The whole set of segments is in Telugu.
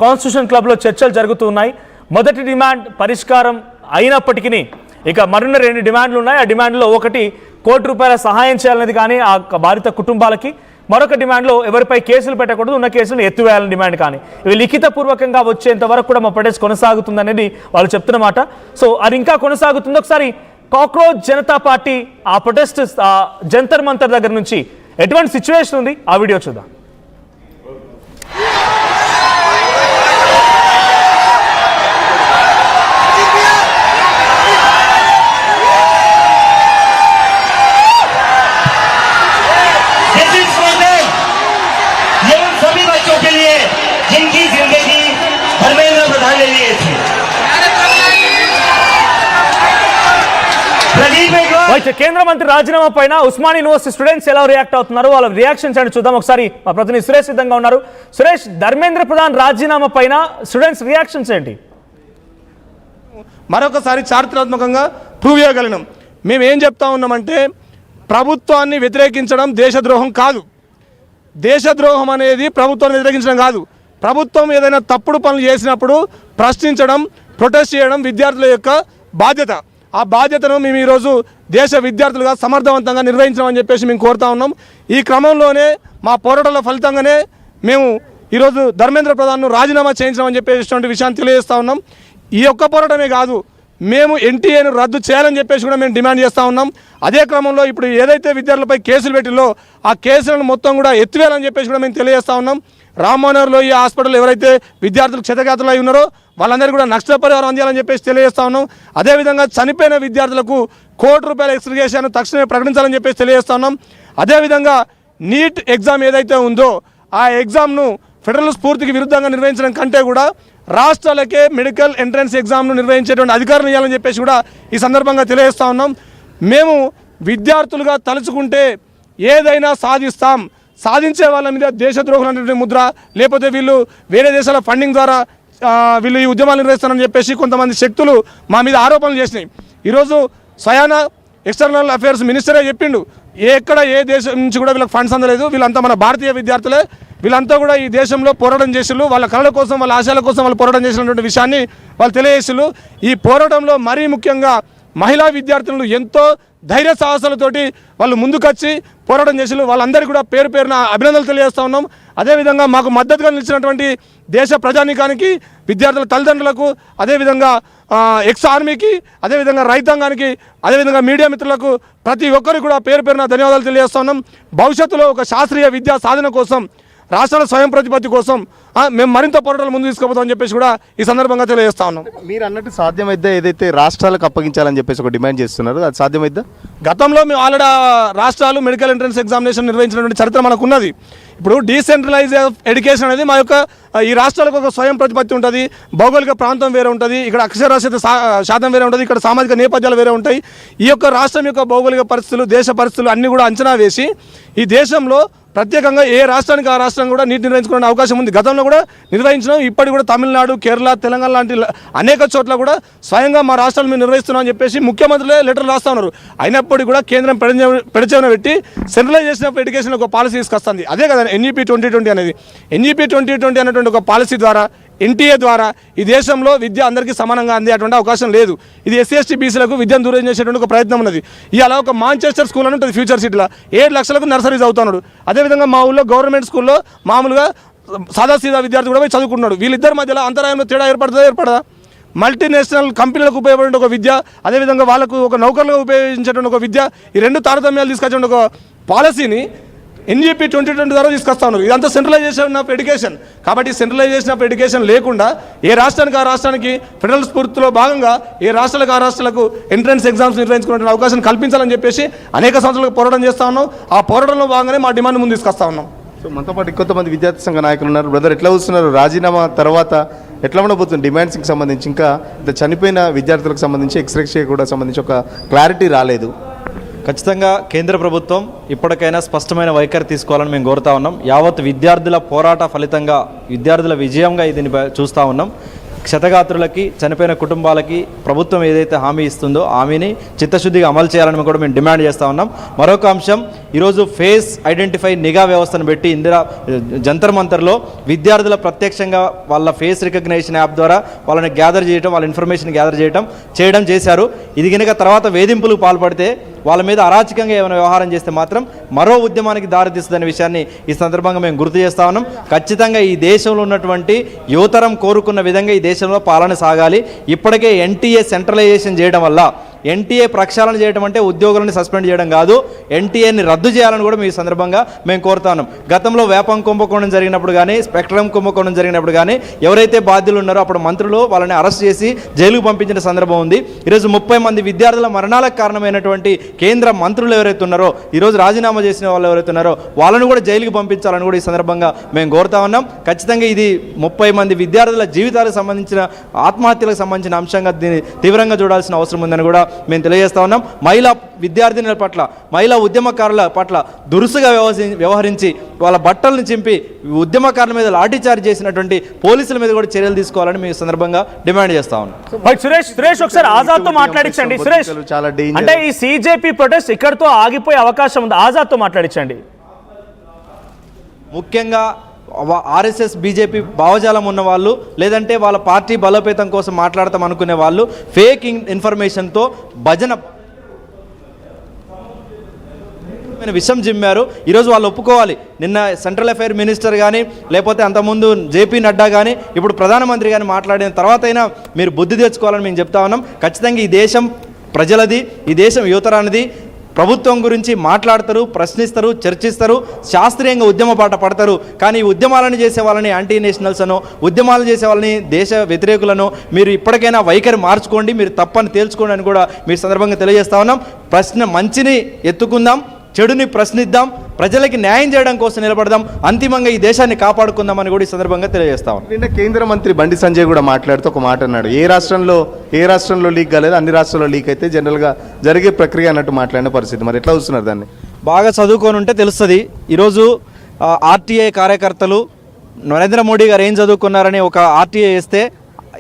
కాన్స్టిట్యూషన్ క్లబ్లో చర్చలు జరుగుతున్నాయి. మొదటి డిమాండ్ పరిష్కారం అయినప్పటికీ ఇక మరిన్ని 2 డిమాండ్లు ఉన్నాయి. ఆ డిమాండ్లో ఒకటి ₹1 కోటి సహాయం చేయాలనేది కానీ ఆ బాధిత కుటుంబాలకి, మరొక డిమాండ్లో ఎవరిపై కేసులు పెట్టకూడదు, ఉన్న కేసులను ఎత్తివేయాలని డిమాండ్. కానీ ఇవి లిఖితపూర్వకంగా వచ్చేంత వరకు కూడా మా ప్రొటెస్ట్ కొనసాగుతుందనేది వాళ్ళు చెప్తున్నమాట. సో అది ఇంకా కొనసాగుతుంది. ఒకసారి కాక్రోచ్ జనతా పార్టీ ఆ ప్రొటెస్ట్ జంతర్ మంతర్ దగ్గర నుంచి ఎటువంటి సిచ్యువేషన్ ఉంది ఆ వీడియో చూద్దాం. అయితే కేంద్ర మంత్రి రాజీనామా పైన ఉస్మానియా యూనివర్సిటీ స్టూడెంట్స్ ఎలా రియాక్ట్ అవుతున్నారు, వాళ్ళ రియాక్షన్స్ అని చూద్దాం. ఒకసారి మా ప్రతినిధి సురేష్ సిద్ధంగా ఉన్నారు. సురేష్, ధర్మేంద్ర ప్రధాన్ రాజీనామా పైన స్టూడెంట్స్ రియాక్షన్స్ ఏంటి? మరొకసారి చారిత్రాత్మకంగా ప్రూవ్ చేయగలిగినాం. మేము ఏం చెప్తా ఉన్నామంటే ప్రభుత్వాన్ని వ్యతిరేకించడం దేశద్రోహం కాదు. దేశద్రోహం అనేది ప్రభుత్వాన్ని వ్యతిరేకించడం కాదు. ప్రభుత్వం ఏదైనా తప్పుడు పనులు చేసినప్పుడు ప్రశ్నించడం, ప్రొటెస్ట్ చేయడం విద్యార్థుల యొక్క బాధ్యత. ఆ బాధ్యతను మేము ఈరోజు దేశ విద్యార్థులుగా సమర్థవంతంగా నిర్వహించమని చెప్పేసి మేము కోరుతా ఉన్నాం. ఈ క్రమంలోనే మా పోరాటాల ఫలితంగానే మేము ఈరోజు ధర్మేంద్ర ప్రధాన్ను రాజీనామా చేయించమని చెప్పేటువంటి విషయాన్ని తెలియజేస్తూ ఉన్నాం. ఈ ఒక్క పోరాటమే కాదు, మేము ఎన్టీఏను రద్దు చేయాలని చెప్పేసి కూడా మేము డిమాండ్ చేస్తూ ఉన్నాం. అదే క్రమంలో ఇప్పుడు ఏదైతే విద్యార్థులపై కేసులు పెట్టిలో ఆ కేసులను మొత్తం కూడా ఎత్తివేయాలని చెప్పేసి కూడా మేము తెలియజేస్తూ ఉన్నాం. రామ్మోహన్లో ఈ హాస్పిటల్ ఎవరైతే విద్యార్థులు క్షతగాతులు అయి ఉన్నారో వాళ్ళందరికీ కూడా నష్టపరిహారం అందించాలని చెప్పేసి తెలియజేస్తా ఉన్నాం. అదేవిధంగా చనిపోయిన విద్యార్థులకు ₹1 కోటి ఎక్స్గ్రేషన్ తక్షణమే ప్రకటించాలని చెప్పేసి తెలియజేస్తా ఉన్నాం. అదేవిధంగా నీట్ ఎగ్జామ్ ఏదైతే ఉందో ఆ ఎగ్జామ్ను ఫెడరల్ స్ఫూర్తికి విరుద్ధంగా నిర్వహించడం కంటే కూడా రాష్ట్రాలకే మెడికల్ ఎంట్రన్స్ ఎగ్జామ్ను నిర్వహించేటువంటి అధికారం ఇవ్వాలని చెప్పేసి కూడా ఈ సందర్భంగా తెలియజేస్తా ఉన్నాం. మేము విద్యార్థులుగా తలుచుకుంటే ఏదైనా సాధిస్తాం. సాధించే వాళ్ళ మీద దేశద్రోహులు అనేటువంటి ముద్ర, లేకపోతే వీళ్ళు వేరే దేశాల ఫండింగ్ ద్వారా వీళ్ళు ఈ ఉద్యమాలు నిర్వహిస్తారని చెప్పేసి కొంతమంది శక్తులు మా మీద ఆరోపణలు చేసినాయి. ఈరోజు స్వయాన ఎక్స్టర్నల్ అఫేర్స్ మినిస్టరే చెప్పిండు, ఎక్కడ ఏ దేశం నుంచి కూడా వీళ్ళకి ఫండ్స్ అందలేదు, వీళ్ళంతా మన భారతీయ విద్యార్థులే, వీళ్ళంతా కూడా ఈ దేశంలో పోరాటం చేసిళ్ళు, వాళ్ళ కళల కోసం వాళ్ళ ఆశయాల కోసం వాళ్ళు పోరాటం చేసినటువంటి విషయాన్ని వాళ్ళు తెలియజేసిళ్ళు. ఈ పోరాటంలో మరీ ముఖ్యంగా మహిళా విద్యార్థులను ఎంతో ధైర్య సాహసాలతోటి వాళ్ళు ముందుకొచ్చి పోరాటం చేసిళ్ళు. వాళ్ళందరికీ కూడా పేరు పేరున అభినందనలు తెలియజేస్తూ ఉన్నాం. అదేవిధంగా మాకు మద్దతుగా నిలిచినటువంటి దేశ ప్రజానీకానికి, విద్యార్థుల తల్లిదండ్రులకు, అదేవిధంగా ఎక్స్ ఆర్మీకి, అదేవిధంగా రైతాంగానికి, అదేవిధంగా మీడియా మిత్రులకు ప్రతి ఒక్కరికి కూడా పేరు పేరున ధన్యవాదాలు తెలియజేస్తూ ఉన్నాం. భవిష్యత్తులో ఒక శాస్త్రీయ విద్యా సాధన కోసం, రాష్ట్రాల స్వయం ప్రతిపత్తి కోసం మేము మరింత పోరాటాలు ముందు తీసుకుపోతామని చెప్పేసి కూడా ఈ సందర్భంగా తెలియజేస్తా ఉన్నాం. మీరు అన్నట్టు సాధ్యమైద్దా ఏదైతే రాష్ట్రాలకు అప్పగించాలని చెప్పేసి ఒక డిమాండ్ చేస్తున్నారు, అది సాధ్యమైద్దా? గతంలో మేము ఆల్రెడీ రాష్ట్రాలు మెడికల్ ఎంట్రన్స్ ఎగ్జామినేషన్ నిర్వహించినటువంటి చరిత్ర మనకు ఉన్నది. ఇప్పుడు డీసెంట్రలైజ్ ఎడ్యుకేషన్ అనేది మా యొక్క ఈ రాష్ట్రాలకు ఒక స్వయం ప్రతిపత్తి ఉంటుంది. భౌగోళిక ప్రాంతం వేరే ఉంటుంది, ఇక్కడ అక్షరాస్యత శాతం వేరే ఉంటుంది, ఇక్కడ సామాజిక నేపథ్యాలు వేరే ఉంటాయి. ఈ యొక్క రాష్ట్రం యొక్క భౌగోళిక పరిస్థితులు, దేశ పరిస్థితులు అన్నీ కూడా అంచనా వేసి ఈ దేశంలో ప్రత్యేకంగా ఏ రాష్ట్రానికి ఆ రాష్ట్రం కూడా నీట్ నిర్వహించుకునే అవకాశం ఉంది. గతంలో కూడా నిర్వహించడం, ఇప్పటికి కూడా తమిళనాడు, కేరళ, తెలంగాణ లాంటి అనేక చోట్ల కూడా స్వయంగా మా రాష్ట్రాలు మేము నిర్వహిస్తున్నామని చెప్పేసి ముఖ్యమంత్రులే లెటర్లు రాస్తూ ఉన్నారు. అయినప్పటికీ కూడా కేంద్రం పెడచెవిన పెట్టి సెంట్రలైజేషన్ ఆఫ్ ఎడ్యుకేషన్ ఒక పాలసీ తీసుకొస్తుంది. అదే కదా NEP 2020 అనేది. NEP 2020 అనేటువంటి ఒక పాలసీ ద్వారా, NTA ద్వారా ఈ దేశంలో విద్య అందరికీ సమానంగా అందేటువంటి అవకాశం లేదు. ఇది SC ST BCలకు విద్యను దూరం చేసేటువంటి ఒక ప్రయత్నం ఉన్నది. ఇవాళ ఒక మాంచెస్టర్ స్కూల్ అని ఉంటుంది ఫ్యూచర్ సిటీలో, 7 లక్షలకు నర్సరీ చదువుతున్నాడు. అదేవిధంగా మా ఊళ్ళో గవర్నమెంట్ స్కూల్లో మామూలుగా సాదాసీదా విద్యార్థి కూడా పోయి చదువుకుంటున్నాడు. వీళ్ళిద్దరి మధ్యలో అంతరాయంలో తేడా ఏర్పడదా? మల్టీనేషనల్ కంపెనీలకు ఉపయోగపడే ఒక విద్య, అదేవిధంగా వాళ్ళకు ఒక నౌకర్లుగా ఉపయోగించేటువంటి ఒక విద్య, ఈ రెండు తారతమ్యాలు తీసుకొచ్చే ఒక పాలసీని NEP 2020 ద్వారా తీసుకొస్తా ఉన్నారు. ఇదంతా సెంట్రలైజేషన్ ఆఫ్ ఎడ్యుకేషన్. కాబట్టి సెంట్రలైజేషన్ ఆఫ్ ఎడ్యుకేషన్ లేకుండా ఏ రాష్ట్రానికి ఆ రాష్ట్రానికి ఫెడరల్ స్ఫూర్తిలో భాగంగా ఏ రాష్ట్రాలకు ఆ రాష్ట్రాలకు ఎంట్రన్స్ ఎగ్జామ్స్ నిర్వహించుకునే అవకాశం కల్పించాలని చెప్పేసి అనేక సంవత్సరాలకు పోరాటం చేస్తూ ఉన్నాం. ఆ పోరాటంలో భాగంగానే మా డిమాండ్ ముందు తీసుకొస్తా ఉన్నాం. సో మనతో పాటు కొంతమంది విద్యార్థి సంఘ నాయకులు ఉన్నారు. బ్రదర్, ఎట్లా చూస్తున్నారు రాజీనామా తర్వాత ఎట్లా ఉండబోతుంది? డిమాండ్స్కి సంబంధించి ఇంకా చనిపోయిన విద్యార్థులకు సంబంధించి ఎక్స్‌రేషన్కి కూడా సంబంధించి ఒక క్లారిటీ రాలేదు. ఖచ్చితంగా కేంద్ర ప్రభుత్వం ఇప్పటికైనా స్పష్టమైన వైఖరి తీసుకోవాలని మేము కోరుతా ఉన్నాం. యావత్ విద్యార్థుల పోరాట ఫలితంగా, విద్యార్థుల విజయంగా దీన్ని చూస్తూ ఉన్నాం. క్షతగాత్రులకి, చనిపోయిన కుటుంబాలకి ప్రభుత్వం ఏదైతే హామీ ఇస్తుందో హామీని చిత్తశుద్ధిగా అమలు చేయాలని కూడా మేము డిమాండ్ చేస్తూ ఉన్నాం. మరొక అంశం, ఈరోజు ఫేస్ ఐడెంటిఫై నిఘా వ్యవస్థను పెట్టి జంతర్ మంతర్లో విద్యార్థుల ప్రత్యక్షంగా వాళ్ళ ఫేస్ రికగ్నిషన్ యాప్ ద్వారా వాళ్ళని గ్యాదర్ చేయడం, వాళ్ళ ఇన్ఫర్మేషన్ గ్యాదర్ చేయడం చేశారు. ఇది కనుక తర్వాత వేధింపులకు పాల్పడితే, వాళ్ళ మీద అరాచకంగా ఏమైనా వ్యవహారం చేస్తే మాత్రం మరో ఉద్యమానికి దారితీస్తుందనే విషయాన్ని ఈ సందర్భంగా మేము గుర్తు చేస్తా ఉన్నాం. ఖచ్చితంగా ఈ దేశంలో ఉన్నటువంటి యువతరం కోరుకున్న విధంగా ఈ దేశంలో పాలన సాగాలి. ఇప్పటికే ఎన్టీఏ సెంట్రలైజేషన్ చేయడం వల్ల, ఎన్టీఏ ప్రక్షాళన చేయడం అంటే ఉద్యోగులను సస్పెండ్ చేయడం కాదు, ఎన్టీఏని రద్దు చేయాలని కూడా మీ సందర్భంగా మేము కోరుతా ఉన్నాం. గతంలో వేపం కుంభకోణం జరిగినప్పుడు కానీ, స్పెక్ట్రమ్ కుంభకోణం జరిగినప్పుడు కానీ ఎవరైతే బాధ్యులు ఉన్నారో అప్పుడు మంత్రులు వాళ్ళని అరెస్ట్ చేసి జైలుకు పంపించిన సందర్భం ఉంది. ఈరోజు 30 మంది విద్యార్థుల మరణాలకు కారణమైనటువంటి కేంద్ర మంత్రులు ఎవరైతే ఉన్నారో, ఈరోజు రాజీనామా చేసిన వాళ్ళు ఎవరైతే ఉన్నారో వాళ్ళను కూడా జైలుకు పంపించాలని కూడా ఈ సందర్భంగా మేము కోరుతా ఉన్నాం. ఖచ్చితంగా ఇది 30 మంది విద్యార్థుల జీవితాలకు సంబంధించిన, ఆత్మహత్యలకు సంబంధించిన అంశంగా దీన్ని తీవ్రంగా చూడాల్సిన అవసరం ఉందని కూడా మేము తెలియజేస్తా ఉన్నాం. మహిళా విద్యార్థినుల పట్ల, మహిళా ఉద్యమకారుల పట్ల దురుసుగా వ్యవహరించి వాళ్ళ బట్టలను చింపి ఉద్యమకారుల మీద లాఠీచార్జ్ చేసినటువంటి పోలీసుల మీద కూడా చర్యలు తీసుకోవాలని మేము సందర్భంగా డిమాండ్ చేస్తా ఉన్నాం. సురేష్ ఒకసారి ఆజాద్తో మాట్లాడించండి. సురేష్, అంటే ఈ సిజేపీ ప్రొటెస్ట్ ఇక్కడితో ఆగిపోయే అవకాశం ఉంది, ఆజాద్తో మాట్లాడించండి. ముఖ్యంగా ఆర్ఎస్ఎస్ బీజేపీ భావజాలం ఉన్న వాళ్ళు, లేదంటే వాళ్ళ పార్టీ బలోపేతం కోసం మాట్లాడతాం అనుకునే వాళ్ళు ఫేక్ ఇన్ఫర్మేషన్తో భజన విషం జిమ్మారు. ఈరోజు వాళ్ళు ఒప్పుకోవాలి. నిన్న సెంట్రల్ అఫైర్ మినిస్టర్ కానీ, లేకపోతే అంతకుముందు జేపీ నడ్డా కానీ, ఇప్పుడు ప్రధానమంత్రి కానీ మాట్లాడిన తర్వాత అయినా మీరు బుద్ధి తెచ్చుకోవాలని మేము చెప్తా ఉన్నాం. ఖచ్చితంగా ఈ దేశం ప్రజలది, ఈ దేశం యువతరానిది. ప్రభుత్వం గురించి మాట్లాడతారు, ప్రశ్నిస్తారు, చర్చిస్తారు, శాస్త్రీయంగా ఉద్యమ బాట పడతారు. కానీ ఈ ఉద్యమాలను చేసే వాళ్ళని యాంటీ నేషనల్స్ అనో, ఉద్యమాలు చేసే వాళ్ళని దేశ వ్యతిరేకులను మీరు ఇప్పటికైనా వైఖరి మార్చుకోండి, మీరు తప్పని తేల్చుకోండి అని కూడా మీ సందర్భంగా తెలియజేస్తా ఉన్నాం. మంచిని ఎత్తుకుందాం, చెడుని ప్రశ్నిద్దాం, ప్రజలకి న్యాయం చేయడం కోసం నిలబడదాం, అంతిమంగా ఈ దేశాన్ని కాపాడుకుందామని కూడా ఈ సందర్భంగా తెలియజేస్తాం. నిన్న కేంద్ర మంత్రి బండి సంజయ్ కూడా మాట్లాడుతూ ఒక మాట అన్నాడు, ఏ రాష్ట్రంలో లీక్ కాలేదు, అన్ని రాష్ట్రాల్లో లీక్ అయితే జనరల్గా జరిగే ప్రక్రియ అన్నట్టు మాట్లాడిన పరిస్థితి. మరి ఎట్లా చూస్తున్నారు దాన్ని? బాగా చదువుకొని ఉంటే తెలుస్తుంది. ఈరోజు ఆర్టీఐ కార్యకర్తలు నరేంద్ర మోడీ గారు ఏం చదువుకున్నారని ఒక ఆర్టీఐ వేస్తే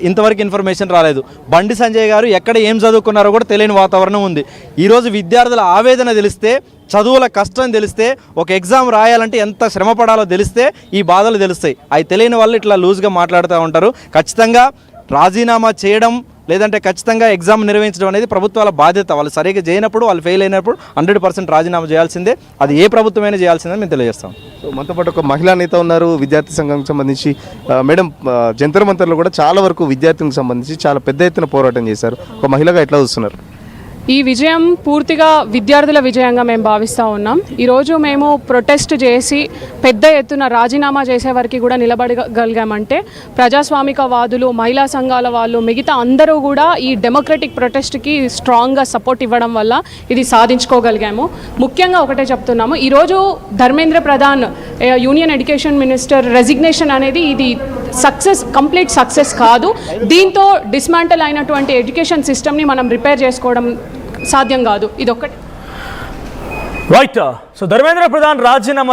ఇంతవరకు ఇన్ఫర్మేషన్ రాలేదు. బండి సంజయ్ గారు ఎక్కడ ఏం చదువుకున్నారో కూడా తెలియని వాతావరణం ఉంది. ఈరోజు విద్యార్థుల ఆవేదన తెలిస్తే, చదువుల కష్టం తెలిస్తే, ఒక ఎగ్జామ్ రాయాలంటే ఎంత శ్రమ పడాలో తెలిస్తే ఈ బాధలు తెలుస్తాయి. అవి తెలియని వాళ్ళు ఇట్లా లూజ్గా మాట్లాడుతూ ఉంటారు. ఖచ్చితంగా రాజీనామా చేయడం, లేదంటే ఖచ్చితంగా ఎగ్జామ్ నిర్వహించడం అనేది ప్రభుత్వాల బాధ్యత. వాళ్ళు సరిగ్గా చేయనప్పుడు, వాళ్ళు ఫెయిల్ అయినప్పుడు 100% రాజీనామా చేయాల్సిందే. అది ఏ ప్రభుత్వమైనా చేయాల్సిందని మేము తెలియజేస్తాం. సో మనతో పాటు ఒక మహిళా నేత ఉన్నారు, విద్యార్థి సంఘానికి సంబంధించి. మేడం, జంతర్ మంతర్లో కూడా చాలా వరకు విద్యార్థులకు సంబంధించి చాలా పెద్ద ఎత్తున పోరాటం చేశారు. ఒక మహిళగా ఎట్లా చూస్తున్నారు? ఈ విజయం పూర్తిగా విద్యార్థుల విజయంగా మేము భావిస్తూ ఉన్నాం. ఈరోజు మేము ప్రొటెస్ట్ చేసి పెద్ద ఎత్తున రాజీనామా చేసే వరకు కూడా నిలబడగలిగామంటే ప్రజాస్వామికవాదులు, మహిళా సంఘాల వాళ్ళు, మిగతా అందరూ కూడా ఈ డెమోక్రటిక్ ప్రొటెస్ట్కి స్ట్రాంగ్గా సపోర్ట్ ఇవ్వడం వల్ల ఇది సాధించుకోగలిగాము. ముఖ్యంగా ఒకటే చెప్తున్నాము, ఈరోజు Dharmendra Pradhan union education minister resignation అనేది ఇది కంప్లీట్ సక్సెస్ కాదు. దీంతో డిస్మాంటల్ అయినటువంటి ఎడ్యుకేషన్ సిస్టమ్ని మనం రిపేర్ చేసుకోవడం సాధ్యం కాదు. ఇదొక్కటి. రైట్. సో ధర్మేంద్ర ప్రధాన్ రాజీనామా